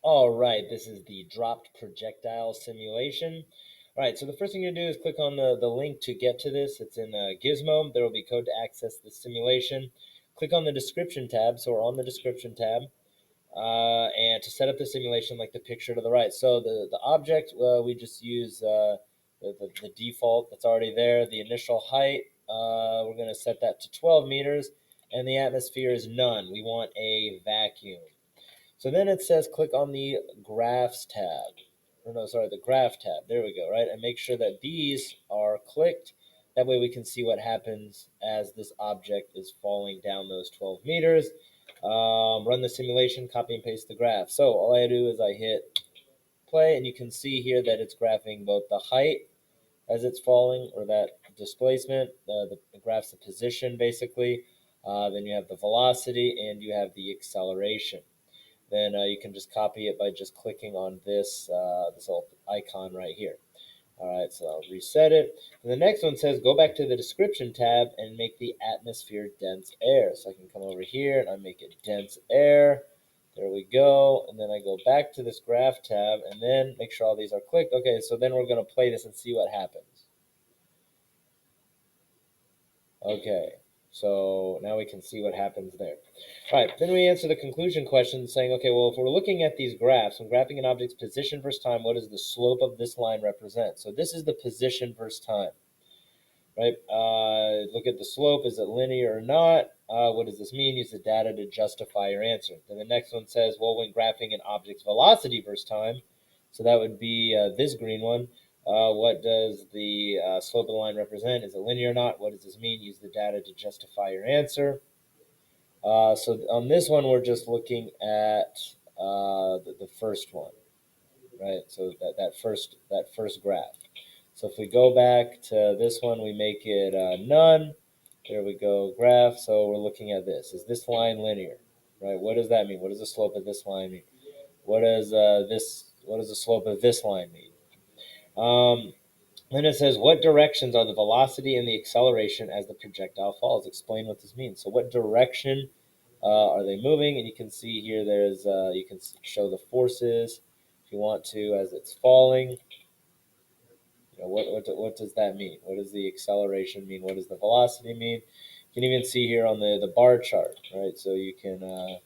All right, this is the dropped projectile simulation. All right, so the first thing you do is click on the link to get to this. It's in Gizmo. There will be code to access the simulation. Click on the description tab. So we're on the description tab. And to set up the simulation, like the picture to the right. So the object, we just use the default that's already there. The initial height, we're going to set that to 12 meters. And the atmosphere is none. We want a vacuum. So then it says click on the graphs tab. Or no, sorry, the graph tab. There we go, right? And make sure that these are clicked. That way we can see what happens as this object is falling down those 12 meters. Run the simulation, copy and paste the graph. So all I do is I hit play, and you can see here that it's graphing both the height as it's falling, or that displacement, the graphs the position basically. Then you have the velocity, and you have the acceleration. Then you can just copy it by just clicking on this little icon right here. All right, so I'll reset it. And the next one says go back to the description tab and make the atmosphere dense air. So I can come over here and I make it dense air. There we go. And then I go back to this graph tab and then make sure all these are clicked. Okay, so then we're going to play this and see what happens. Okay, so now we can see what happens there. All right, then we answer the conclusion question saying, okay, well, if we're looking at these graphs, when graphing an object's position versus time, what does the slope of this line represent? So this is the position versus time, right? Look at the slope. Is it linear or not? What does this mean? Use the data to justify your answer. Then the next one says, well, when graphing an object's velocity versus time, so that would be this green one. What does the slope of the line represent? Is it linear or not? What does this mean? Use the data to justify your answer. So on this one, we're just looking at the first one, right? So that first graph. So if we go back to this one, we make it none. There we go, graph. So we're looking at this. Is this line linear? Right? What does that mean? What does the slope of this line mean? What does this? What does the slope of this line mean? Then it says, what directions are the velocity and the acceleration as the projectile falls? Explain what this means. So what direction are they moving? And you can see here there's you can show the forces if you want to as it's falling. You know, what does that mean? What does the acceleration mean? What does the velocity mean? You can even see here on the bar chart, right? So you can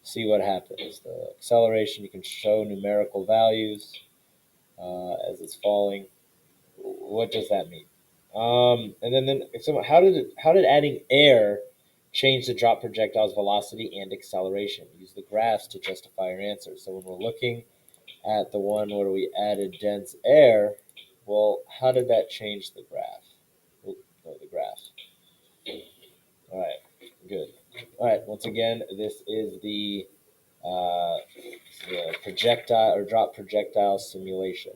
see what happens. The acceleration, you can show numerical values as it's falling. What does that mean? And then so how did adding air change the drop projectile's velocity and acceleration? Use the graphs to justify your answer. So when we're looking at the one where we added dense air, well, how did that change the graph? No, the graph. All right, good. All right, once again, this is the projectile or drop projectile simulation.